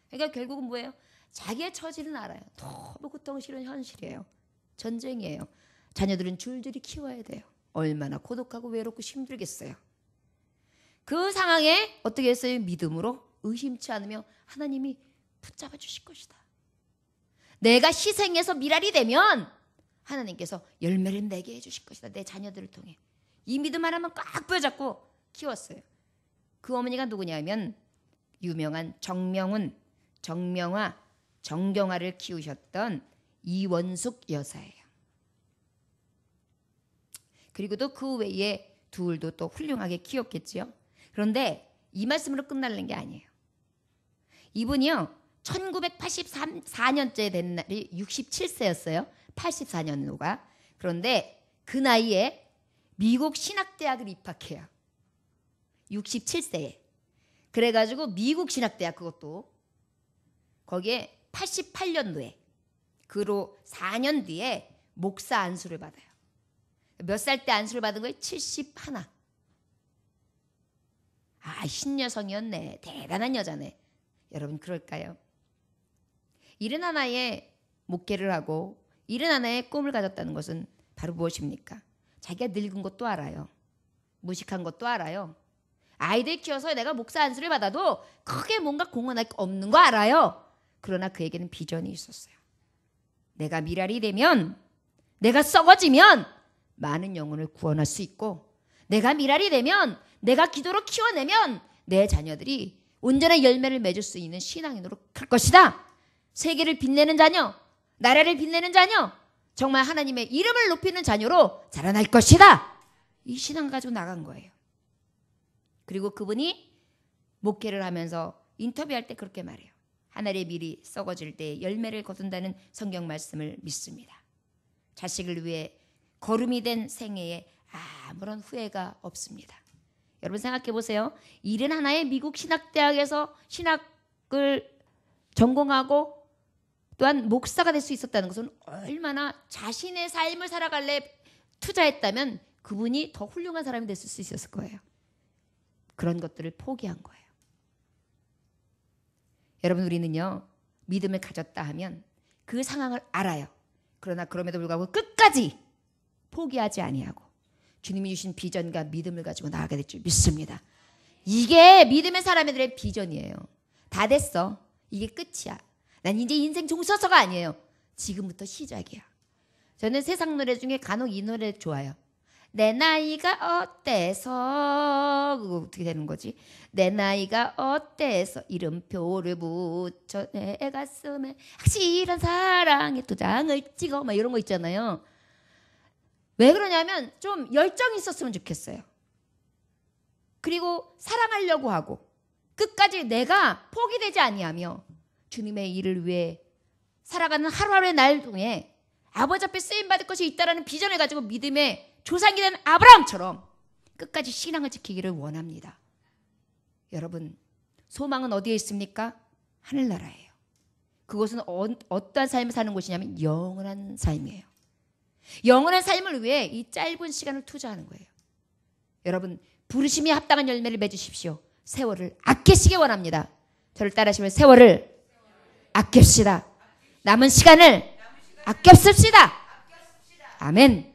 그러니까 결국은 뭐예요? 자기의 처지는 알아요. 너무 고통스러운 현실이에요. 전쟁이에요. 자녀들은 줄줄이 키워야 돼요. 얼마나 고독하고 외롭고 힘들겠어요. 그 상황에 어떻게 했어요? 믿음으로 의심치 않으며 하나님이 붙잡아 주실 것이다. 내가 희생해서 미랄이 되면 하나님께서 열매를 내게 해주실 것이다. 내 자녀들을 통해. 이 믿음 하나만 꽉 부여잡고 키웠어요. 그 어머니가 누구냐면 유명한 정명훈, 정명화, 정경화를 키우셨던 이원숙 여사예요. 그리고 또 그 외에 둘도 또 훌륭하게 키웠겠지요. 그런데 이 말씀으로 끝나는 게 아니에요. 이분이요 1984년째 된 날이 67세였어요. 84년도가. 그런데 그 나이에 미국 신학대학을 입학해요. 67세에. 그래가지고 미국 신학대학, 그것도 거기에 88년도에 그로 4년 뒤에 목사 안수를 받아요. 몇 살 때 안수를 받은 거예요? 71. 신여성이었네. 대단한 여자네. 여러분, 그럴까요? 이른 하나의 목회를 하고 이른 하나의 꿈을 가졌다는 것은 바로 무엇입니까? 자기가 늙은 것도 알아요. 무식한 것도 알아요. 아이들 키워서 내가 목사 안수를 받아도 크게 뭔가 공헌할 게 없는 거 알아요. 그러나 그에게는 비전이 있었어요. 내가 미랄이 되면, 내가 썩어지면 많은 영혼을 구원할 수 있고, 내가 미랄이 되면, 내가 기도로 키워내면 내 자녀들이 온전한 열매를 맺을 수 있는 신앙인으로 클 것이다. 세계를 빛내는 자녀, 나라를 빛내는 자녀, 정말 하나님의 이름을 높이는 자녀로 자라날 것이다. 이 신앙 가지고 나간 거예요. 그리고 그분이 목회를 하면서 인터뷰할 때 그렇게 말해요. 하늘의 밀이 썩어질 때 열매를 거둔다는 성경 말씀을 믿습니다. 자식을 위해 거름이 된 생애에 아무런 후회가 없습니다. 여러분 생각해 보세요. 71의 미국 신학대학에서 신학을 전공하고 또한 목사가 될 수 있었다는 것은 얼마나 자신의 삶을 살아갈래 투자했다면 그분이 더 훌륭한 사람이 됐을 수 있었을 거예요. 그런 것들을 포기한 거예요. 여러분 우리는요. 믿음을 가졌다 하면 그 상황을 알아요. 그러나 그럼에도 불구하고 끝까지 포기하지 아니하고 주님이 주신 비전과 믿음을 가지고 나아가게 될 줄 믿습니다. 이게 믿음의 사람들의 비전이에요. 다 됐어. 이게 끝이야. 난 이제 인생 종서서가 아니에요. 지금부터 시작이야. 저는 세상 노래 중에 간혹 이 노래 좋아요. 내 나이가 어때서 그거 어떻게 되는 거지? 내 나이가 어때서 이름표를 붙여 내 가슴에 확실한 사랑의 도장을 찍어 막 이런 거 있잖아요. 왜 그러냐면 좀 열정이 있었으면 좋겠어요. 그리고 사랑하려고 하고 끝까지 내가 포기되지 아니하며 주님의 일을 위해 살아가는 하루하루의 날 중에 아버지 앞에 쓰임받을 것이 있다라는 비전을 가지고 믿음의 조상이 된 아브라함처럼 끝까지 신앙을 지키기를 원합니다. 여러분 소망은 어디에 있습니까? 하늘나라예요. 그것은 어떠한 삶을 사는 곳이냐면 영원한 삶이에요. 영원한 삶을 위해 이 짧은 시간을 투자하는 거예요. 여러분 부르심이 합당한 열매를 맺으십시오. 세월을 아끼시기 원합니다. 저를 따라하시면 세월을 아낍시다. 남은 시간을 아껴 씁시다. 아멘.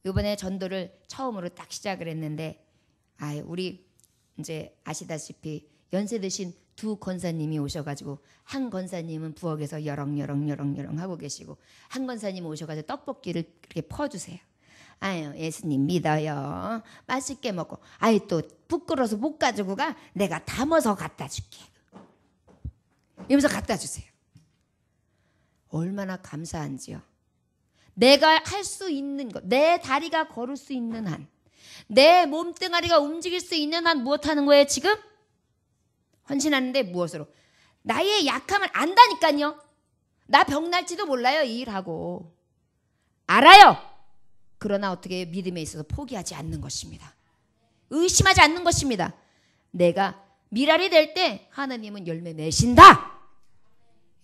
이번에 전도를 처음으로 딱 시작을 했는데 우리 이제 아시다시피 연세 드신 두 권사님이 오셔가지고 한 권사님은 부엌에서 여렁여렁 하고 계시고 한 권사님은 오셔가지고 떡볶이를 이렇게 퍼주세요. 아유 예수님 믿어요. 맛있게 먹고 또 부끄러워서 못 가지고 가. 내가 담아서 갖다 줄게. 이러면서 갖다 주세요. 얼마나 감사한지요. 내가 할 수 있는 것, 내 다리가 걸을 수 있는 한, 내 몸뚱아리가 움직일 수 있는 한 무엇 하는 거예요 지금? 헌신하는데 무엇으로? 나의 약함을 안다니까요. 나 병날지도 몰라요. 이 일하고. 알아요. 그러나 어떻게 믿음에 있어서 포기하지 않는 것입니다. 의심하지 않는 것입니다. 내가 미랄이 될 때 하나님은 열매 맺으신다.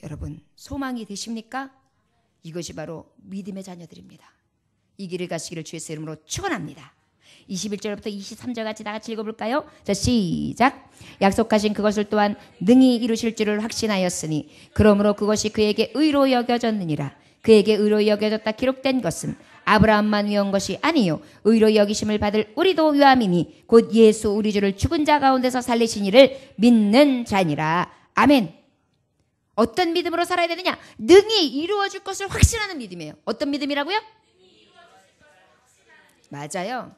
여러분 소망이 되십니까? 이것이 바로 믿음의 자녀들입니다. 이 길을 가시기를 주의 이름으로 축원합니다. 21절부터 23절 같이 다 같이 읽어볼까요? 자 시작. 약속하신 그것을 또한 능히 이루실 줄을 확신하였으니 그러므로 그것이 그에게 의로 여겨졌느니라. 그에게 의로 여겨졌다 기록된 것은 아브라함만 위한 것이 아니요 의로 여기심을 받을 우리도 위함이니 곧 예수 우리 주를 죽은 자 가운데서 살리신 이를 믿는 자니라. 아멘. 어떤 믿음으로 살아야 되느냐? 능히 이루어질 것을 확신하는 믿음이에요. 어떤 믿음이라고요? 맞아요.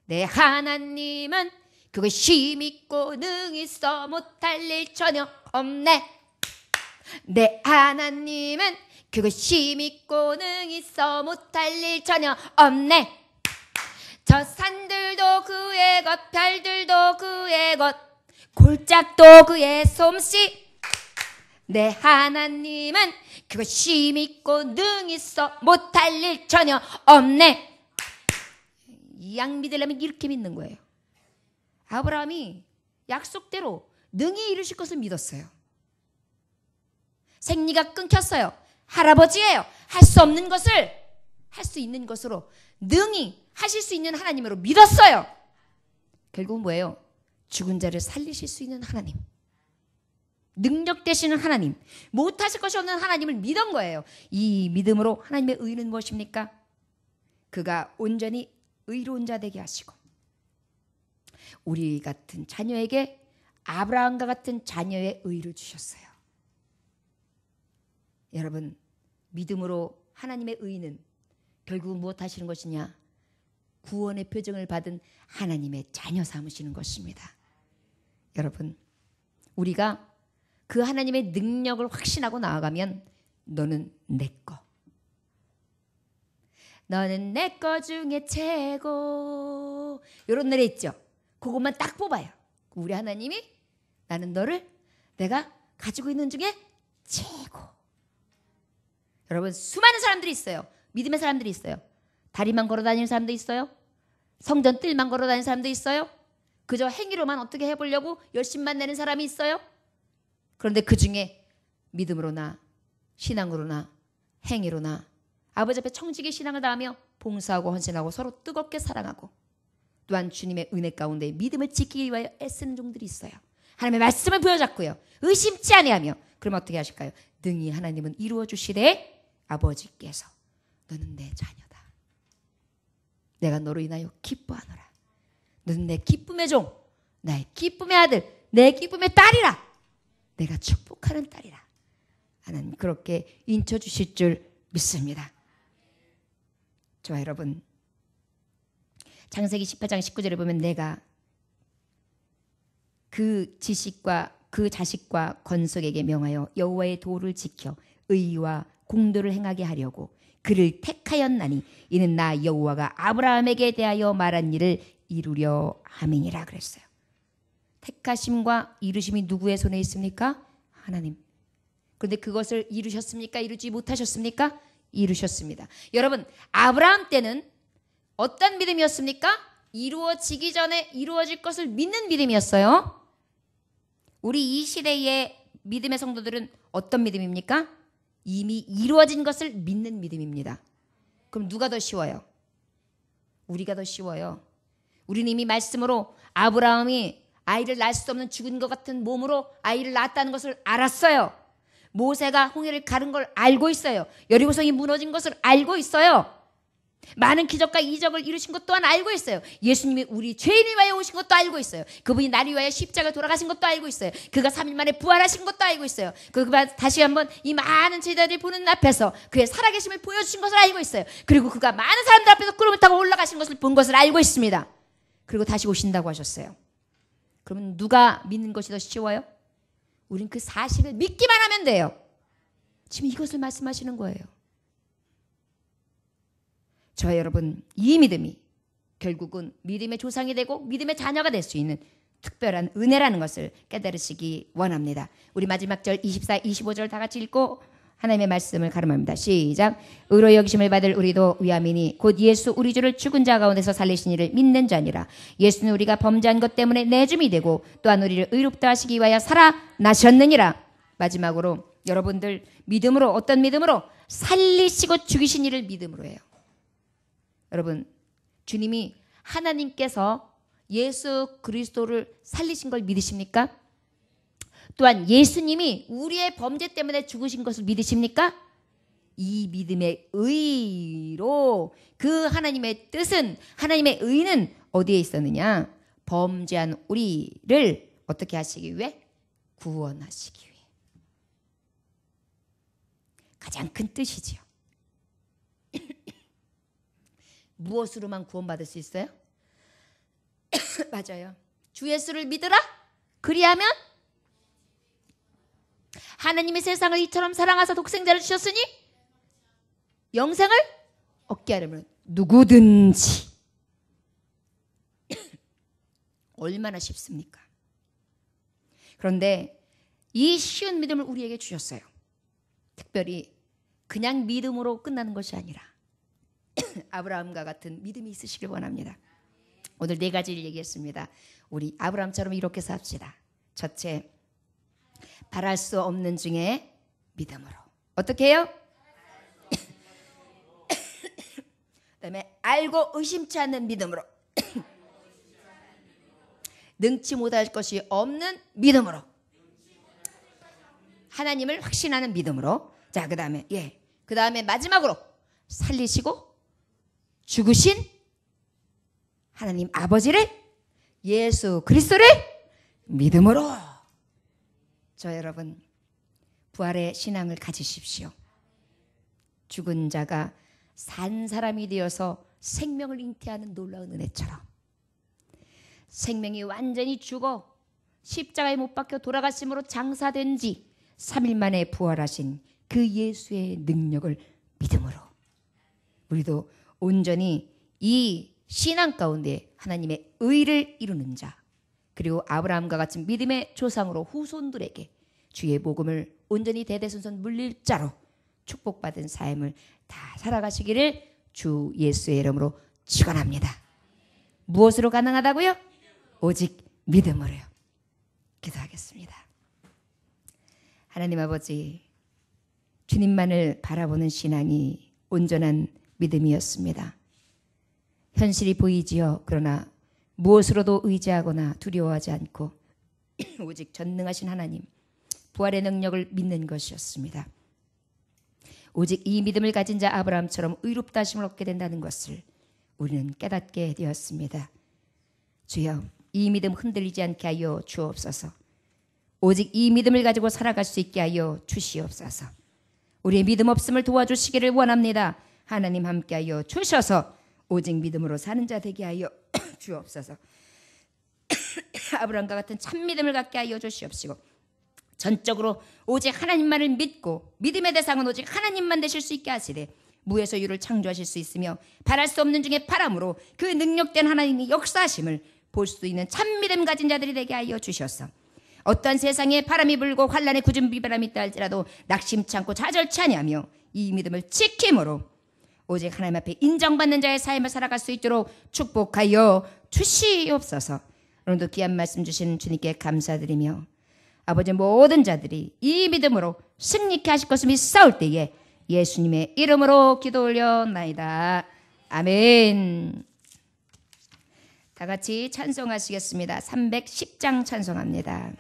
내 하나님은 그것이 믿고 능히 써 못할 일 전혀 없네. 내 하나님은 그것이 믿고 능히 써 못할 일 전혀 없네. 저 산들도 그의 것, 별들도 그의 것, 골짜기도 그의 솜씨. 내 하나님은 그것이 믿고 능히 써 못할 일 전혀 없네. 이 양 믿으려면 이렇게 믿는 거예요. 아브라함이 약속대로 능히 이루실 것을 믿었어요. 생리가 끊겼어요. 할아버지예요. 할 수 없는 것을 할 수 있는 것으로 능히 하실 수 있는 하나님으로 믿었어요. 결국은 뭐예요? 죽은 자를 살리실 수 있는 하나님, 능력 되시는 하나님, 못하실 것이 없는 하나님을 믿은 거예요. 이 믿음으로 하나님의 의는 무엇입니까? 그가 온전히 의로운 자 되게 하시고 우리 같은 자녀에게 아브라함과 같은 자녀의 의를 주셨어요. 여러분 믿음으로 하나님의 의는 결국은 무엇 하시는 것이냐? 구원의 표정을 받은 하나님의 자녀 삼으시는 것입니다. 여러분 우리가 그 하나님의 능력을 확신하고 나아가면 너는 내 거, 너는 내 거 중에 최고, 이런 노래 있죠. 그것만 딱 뽑아요. 우리 하나님이 나는 너를 내가 가지고 있는 중에 최고. 여러분 수많은 사람들이 있어요. 믿음의 사람들이 있어요. 다리만 걸어다니는 사람도 있어요. 성전 뜰만 걸어다니는 사람도 있어요. 그저 행위로만 어떻게 해보려고 열심만 내는 사람이 있어요. 그런데 그 중에 믿음으로나 신앙으로나 행위로나 아버지 앞에 청지기 신앙을 다하며 봉사하고 헌신하고 서로 뜨겁게 사랑하고 또한 주님의 은혜 가운데 믿음을 지키기 위하여 애쓰는 종들이 있어요. 하나님의 말씀을 부여잡고요. 의심치 아니하며 그럼 어떻게 하실까요? 능히 하나님은 이루어 주시되 아버지께서 너는 내 자녀다. 내가 너로 인하여 기뻐하노라. 너는 내 기쁨의 종, 나의 기쁨의 아들, 내 기쁨의 딸이라. 내가 축복하는 딸이라. 하나님 그렇게 인쳐주실 줄 믿습니다. 저와 여러분 창세기 18장 19절에 보면 내가 그 지식과 그 자식과 건석에게 명하여 여호와의 도를 지켜 의와 공도를 행하게 하려고 그를 택하였나니 이는 나 여호와가 아브라함에게 대하여 말한 일을 이루려 함이니라 그랬어요. 택하심과 이루심이 누구의 손에 있습니까? 하나님. 그런데 그것을 이루셨습니까? 이루지 못하셨습니까? 이루셨습니다. 여러분 아브라함 때는 어떤 믿음이었습니까? 이루어지기 전에 이루어질 것을 믿는 믿음이었어요. 우리 이 시대의 믿음의 성도들은 어떤 믿음입니까? 이미 이루어진 것을 믿는 믿음입니다. 그럼 누가 더 쉬워요? 우리가 더 쉬워요. 우리는 이미 말씀으로 아브라함이 아이를 낳을 수 없는 죽은 것 같은 몸으로 아이를 낳았다는 것을 알았어요. 모세가 홍해를 가른 걸 알고 있어요. 여리고성이 무너진 것을 알고 있어요. 많은 기적과 이적을 이루신 것 또한 알고 있어요. 예수님이 우리 죄인을 위하여 오신 것도 알고 있어요. 그분이 나를 위하여 십자가에 돌아가신 것도 알고 있어요. 그가 3일 만에 부활하신 것도 알고 있어요. 그가 다시 한번 이 많은 제자들이 보는 앞에서 그의 살아계심을 보여주신 것을 알고 있어요. 그리고 그가 많은 사람들 앞에서 구름을 타고 올라가신 것을 본 것을 알고 있습니다. 그리고 다시 오신다고 하셨어요. 그러면 누가 믿는 것이 더 쉬워요? 우린 그 사실을 믿기만 하면 돼요. 지금 이것을 말씀하시는 거예요. 저와 여러분 이 믿음이 결국은 믿음의 조상이 되고 믿음의 자녀가 될 수 있는 특별한 은혜라는 것을 깨달으시기 원합니다. 우리 마지막 절 24, 25절 다 같이 읽고 하나님의 말씀을 가름합니다. 시작. 의로 여기심을 받을 우리도 위함이니 곧 예수 우리 주를 죽은 자 가운데서 살리신 이를 믿는 자니라. 예수는 우리가 범죄한 것 때문에 내줌이 되고 또한 우리를 의롭다 하시기 위하여 살아나셨느니라. 마지막으로 여러분들 믿음으로 어떤 믿음으로? 살리시고 죽이신 이를 믿음으로 해요. 여러분 주님이 하나님께서 예수 그리스도를 살리신 걸 믿으십니까? 또한 예수님이 우리의 범죄 때문에 죽으신 것을 믿으십니까? 이 믿음의 의로 그 하나님의 뜻은 하나님의 의는 어디에 있었느냐? 범죄한 우리를 어떻게 하시기 위해? 구원하시기 위해. 가장 큰 뜻이지요. 무엇으로만 구원받을 수 있어요? 맞아요. 주 예수를 믿으라. 그리하면 하나님이 세상을 이처럼 사랑하사 독생자를 주셨으니 영생을 얻게 하려면 누구든지. 얼마나 쉽습니까? 그런데 이 쉬운 믿음을 우리에게 주셨어요. 특별히 그냥 믿음으로 끝나는 것이 아니라 아브라함과 같은 믿음이 있으시길 원합니다. 오늘 4가지를 얘기했습니다. 우리 아브라함처럼 이렇게 삽시다. 첫째, 바랄 수 없는 중에 믿음으로. 어떻게 해요? 그다음에 알고 의심치 않는 믿음으로. 능치 못할 것이 없는 믿음으로. 하나님을 확신하는 믿음으로. 자, 그다음에 그다음에 마지막으로 살리시고 죽으신 하나님 아버지를 예수 그리스도를 믿음으로. 저 여러분 부활의 신앙을 가지십시오. 죽은 자가 산 사람이 되어서 생명을 잉태하는 놀라운 은혜처럼 생명이 완전히 죽어 십자가에 못 박혀 돌아가심으로 장사된 지 3일 만에 부활하신 그 예수의 능력을 믿음으로 우리도 온전히 이 신앙 가운데 하나님의 의를 이루는 자 그리고 아브라함과 같은 믿음의 조상으로 후손들에게 주의 복음을 온전히 대대손손 물릴 자로 축복받은 삶을 다 살아가시기를 주 예수의 이름으로 축원합니다. 무엇으로 가능하다고요? 오직 믿음으로요. 기도하겠습니다. 하나님 아버지, 주님만을 바라보는 신앙이 온전한 믿음이었습니다. 현실이 보이지요. 그러나 무엇으로도 의지하거나 두려워하지 않고 오직 전능하신 하나님, 부활의 능력을 믿는 것이었습니다. 오직 이 믿음을 가진 자 아브라함처럼 의롭다 하심을 얻게 된다는 것을 우리는 깨닫게 되었습니다. 주여, 이 믿음 흔들리지 않게 하여 주옵소서. 오직 이 믿음을 가지고 살아갈 수 있게 하여 주시옵소서. 우리의 믿음 없음을 도와주시기를 원합니다. 하나님 함께하여 주셔서 오직 믿음으로 사는 자 되게 하여 주옵소서. 아브라함과 같은 참 믿음을 갖게 하여 주시옵시고 전적으로 오직 하나님만을 믿고 믿음의 대상은 오직 하나님만 되실 수 있게 하시되 무에서 유를 창조하실 수 있으며 바랄 수 없는 중에 바람으로 그 능력된 하나님의 역사하심을 볼 수 있는 참 믿음 가진 자들이 되게 하여 주셔서 어떠한 세상에 바람이 불고 환란의 굳은 비바람이 있다 할지라도 낙심치 않고 좌절치 아니하며 이 믿음을 지킴으로 오직 하나님 앞에 인정받는 자의 삶을 살아갈 수 있도록 축복하여 주시옵소서. 오늘도 귀한 말씀 주신 주님께 감사드리며 아버지 모든 자들이 이 믿음으로 승리케 하실 것을 믿사올 때에 예수님의 이름으로 기도 올려나이다. 아멘. 다 같이 찬송하시겠습니다. 310장 찬송합니다.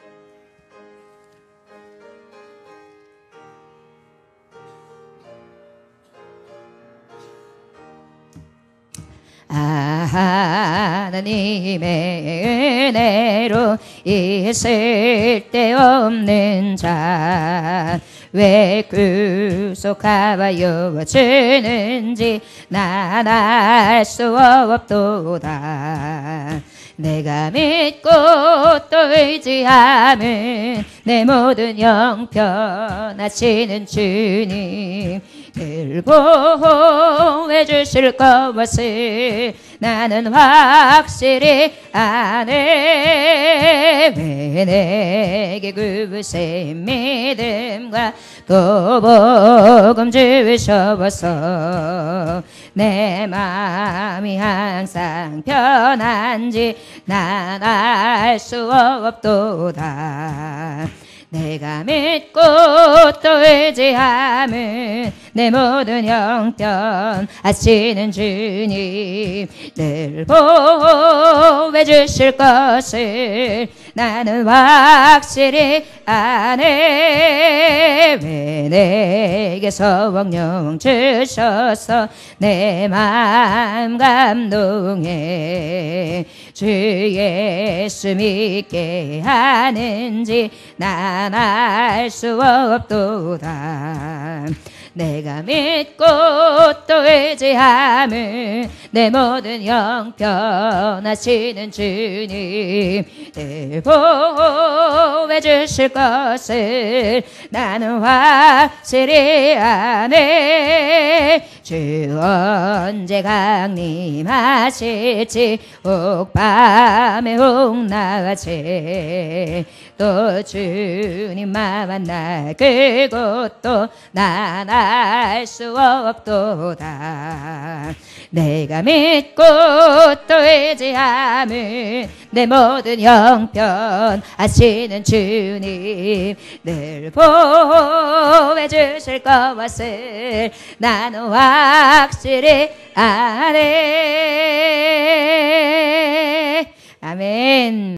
하나님의 은혜로 있을 데 없는 자 왜 구속하여 주는지 난 알 수 없도다. 내가 믿고 또 의지함은 내 모든 형편하시는 주님 늘 보호해 주실 것을 나는 확실히 아네. 왜 내게 그새 믿음과 또 복음 주셔서 내 마음이 항상 편한지 난 알 수 없도다. 내가 믿고 또 의지함은 내 모든 형편 하시는 주님 늘 보호해 주실 것을 나는 확실히 아네. 왜 내게 성령 주셔서 내 마음 감동해 주 예수 믿게 하는지 난 알 수 없도다. 내가 믿고 또 의지함은 내 모든 형편 하시는 주님 늘 보호해 주실 것을 나는 확실히 아네. 주 언제 강림하실지 혹밤에 혹낮에 또 주님만 만날 그곳도 난 알 수 없도다. 내가 믿고 또 의지함은 내 모든 형편 하시는 주님 늘 보호해 주실 것을 나는 확실히 아네. 아멘.